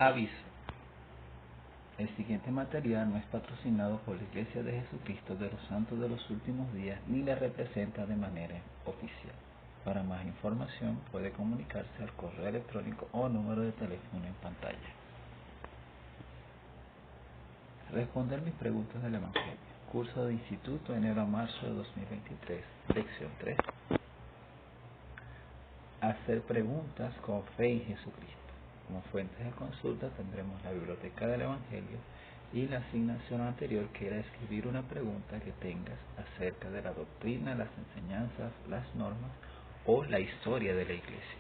Aviso. El siguiente material no es patrocinado por la Iglesia de Jesucristo de los Santos de los Últimos Días ni le representa de manera oficial. Para más información puede comunicarse al correo electrónico o número de teléfono en pantalla. Responder mis preguntas del Evangelio. Curso de Instituto, enero a marzo de 2023. Lección 3. Hacer preguntas con fe en Jesucristo. Como fuentes de consulta tendremos la biblioteca del Evangelio y la asignación anterior, que era escribir una pregunta que tengas acerca de la doctrina, las enseñanzas, las normas o la historia de la Iglesia.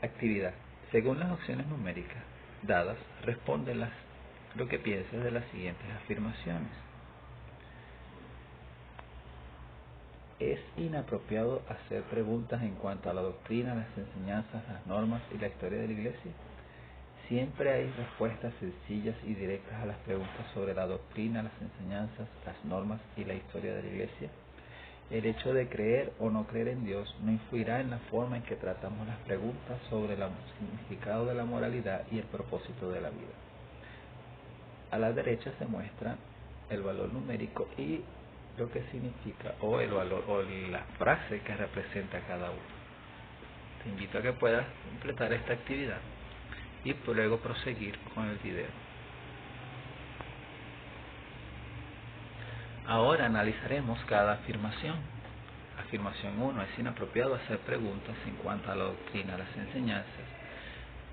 Actividad. Según las opciones numéricas dadas, responde lo que piensas de las siguientes afirmaciones. Es inapropiado hacer preguntas en cuanto a la doctrina, las enseñanzas, las normas y la historia de la Iglesia. Siempre hay respuestas sencillas y directas a las preguntas sobre la doctrina, las enseñanzas, las normas y la historia de la Iglesia. El hecho de creer o no creer en Dios no influirá en la forma en que tratamos las preguntas sobre el significado de la moralidad y el propósito de la vida. A la derecha se muestra el valor numérico y lo que significa o el valor o la frase que representa cada uno. Te invito a que puedas completar esta actividad y luego proseguir con el video. Ahora analizaremos cada afirmación. Afirmación 1. Es inapropiado hacer preguntas en cuanto a la doctrina, las enseñanzas,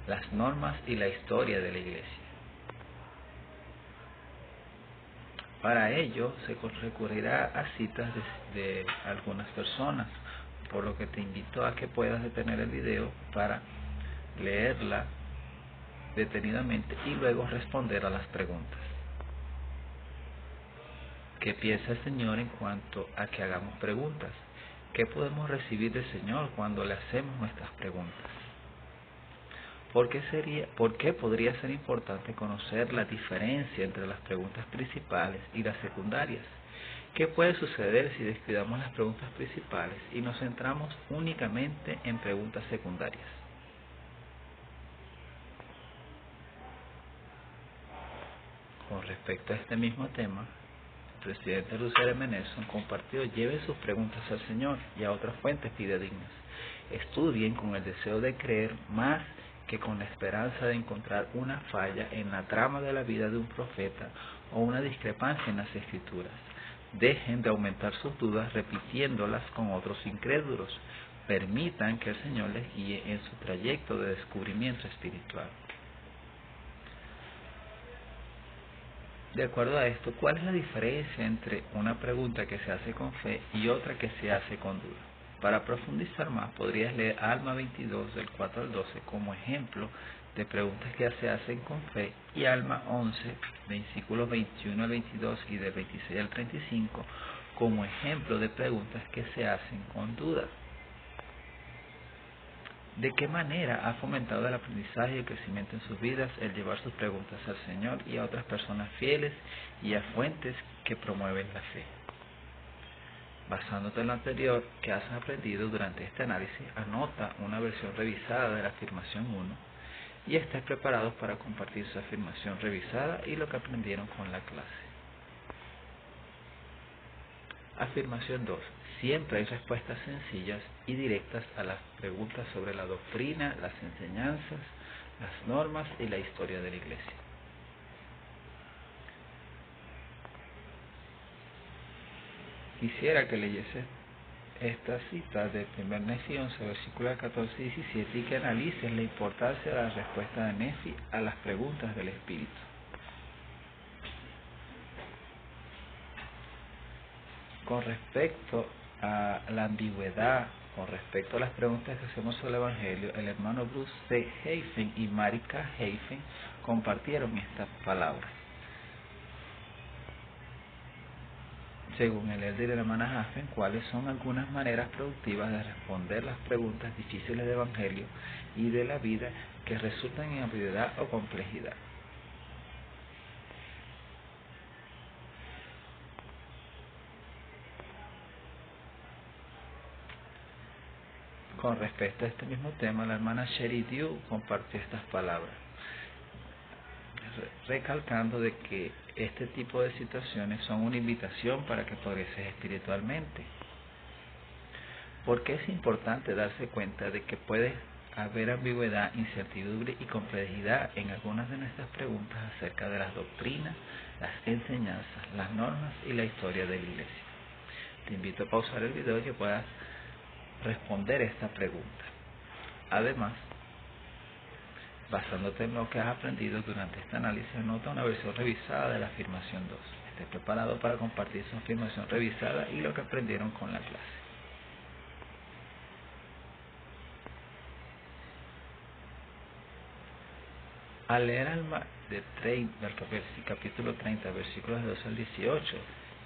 las normas y la historia de la Iglesia. Para ello se recurrirá a citas de algunas personas, por lo que te invito a que puedas detener el video para leerla detenidamente y luego responder a las preguntas. ¿Qué piensa el Señor en cuanto a que hagamos preguntas? ¿Qué podemos recibir del Señor cuando le hacemos nuestras preguntas? ¿Por qué podría ser importante conocer la diferencia entre las preguntas principales y las secundarias? ¿Qué puede suceder si descuidamos las preguntas principales y nos centramos únicamente en preguntas secundarias? Con respecto a este mismo tema, el presidente Russell M. Nelson compartió: lleven sus preguntas al Señor y a otras fuentes fidedignas. Estudien con el deseo de creer más que con la esperanza de encontrar una falla en la trama de la vida de un profeta o una discrepancia en las Escrituras. Dejen de aumentar sus dudas repitiéndolas con otros incrédulos. Permitan que el Señor les guíe en su trayecto de descubrimiento espiritual. De acuerdo a esto, ¿cuál es la diferencia entre una pregunta que se hace con fe y otra que se hace con duda? Para profundizar más, podrías leer Alma 22 del 4 al 12 como ejemplo de preguntas que se hacen con fe y Alma 11, versículos 21 al 22 y del 26 al 35 como ejemplo de preguntas que se hacen con duda. ¿De qué manera ha fomentado el aprendizaje y el crecimiento en sus vidas el llevar sus preguntas al Señor y a otras personas fieles y a fuentes que promueven la fe? Basándote en lo anterior que has aprendido durante este análisis, anota una versión revisada de la afirmación 1 y estés preparados para compartir su afirmación revisada y lo que aprendieron con la clase. Afirmación 2. Siempre hay respuestas sencillas y directas a las preguntas sobre la doctrina, las enseñanzas, las normas y la historia de la Iglesia. Quisiera que leyese esta cita de 1 Nefi 11, versículos 14 y 17 y que analices la importancia de la respuesta de Nefi a las preguntas del Espíritu. Con respecto a la ambigüedad, con respecto a las preguntas que hacemos sobre el Evangelio, el hermano Bruce C. Hafen y Marika Hafen compartieron estas palabras. Según el líder de la hermana Hafen, ¿cuáles son algunas maneras productivas de responder las preguntas difíciles del Evangelio y de la vida que resultan en ambigüedad o complejidad? Con respecto a este mismo tema, la hermana Sherry Dew compartió estas palabras, recalcando de que este tipo de situaciones son una invitación para que progreses espiritualmente. Porque es importante darse cuenta de que puede haber ambigüedad, incertidumbre y complejidad en algunas de nuestras preguntas acerca de las doctrinas, las enseñanzas, las normas y la historia de la Iglesia. Te invito a pausar el video y que puedas responder esta pregunta. Además, basándote en lo que has aprendido durante este análisis, anota una versión revisada de la afirmación 2. Esté preparado para compartir su afirmación revisada y lo que aprendieron con la clase. Al leer del capítulo 30, versículos 12 al 18,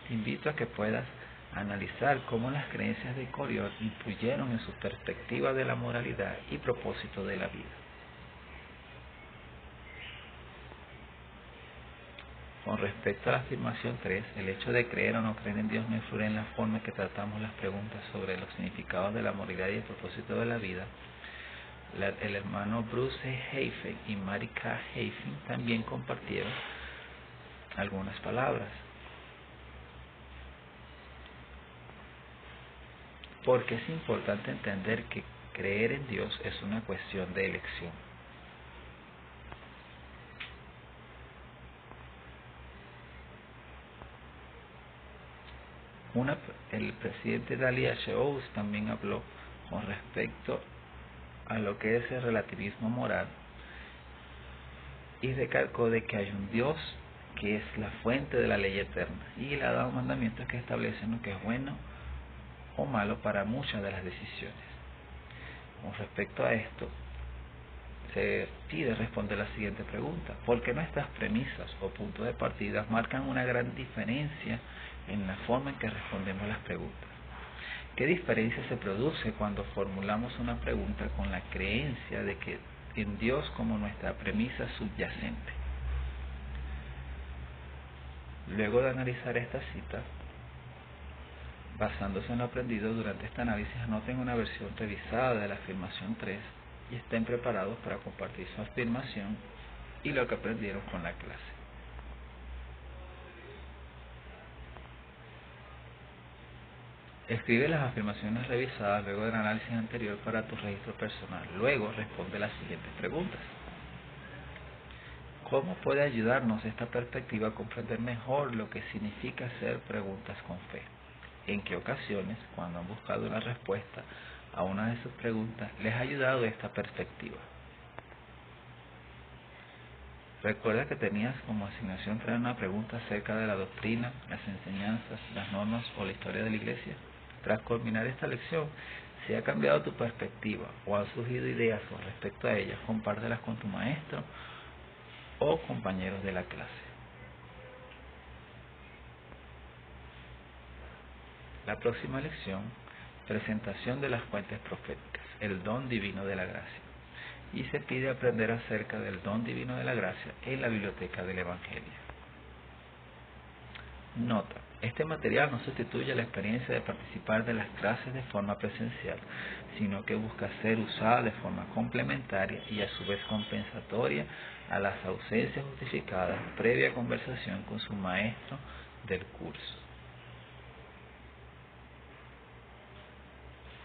te invito a que puedas analizar cómo las creencias de Coriol influyeron en su perspectiva de la moralidad y propósito de la vida. Con respecto a la afirmación 3, el hecho de creer o no creer en Dios no influye en la forma en que tratamos las preguntas sobre los significados de la moralidad y el propósito de la vida. El hermano Bruce Hafen y Mary K. Hafen también compartieron algunas palabras. Porque es importante entender que creer en Dios es una cuestión de elección. El presidente Dali H. Oaks también habló con respecto a lo que es el relativismo moral y recalcó de que hay un Dios que es la fuente de la ley eterna y le ha dado mandamientos que establecen lo que es bueno o malo para muchas de las decisiones. Con respecto a esto, se pide responder la siguiente pregunta: ¿por qué nuestras premisas o puntos de partida marcan una gran diferencia en la forma en que respondemos las preguntas? ¿Qué diferencia se produce cuando formulamos una pregunta con la creencia de que en Dios como nuestra premisa subyacente? Luego de analizar esta cita, basándose en lo aprendido durante este análisis, anoten una versión revisada de la afirmación 3 y estén preparados para compartir su afirmación y lo que aprendieron con la clase. Escribe las afirmaciones revisadas luego del análisis anterior para tu registro personal. Luego responde las siguientes preguntas. ¿Cómo puede ayudarnos esta perspectiva a comprender mejor lo que significa hacer preguntas con fe? ¿En qué ocasiones, cuando han buscado una respuesta a una de sus preguntas, les ha ayudado esta perspectiva? Recuerda que tenías como asignación traer una pregunta acerca de la doctrina, las enseñanzas, las normas o la historia de la Iglesia. Tras culminar esta lección, si ha cambiado tu perspectiva o han surgido ideas con respecto a ellas, compártelas con tu maestro o compañeros de la clase. La próxima lección, presentación de las fuentes proféticas, el don divino de la gracia. Y se pide aprender acerca del don divino de la gracia en la biblioteca del Evangelio. Nota: este material no sustituye la experiencia de participar de las clases de forma presencial, sino que busca ser usada de forma complementaria y a su vez compensatoria a las ausencias justificadas previa conversación con su maestro del curso.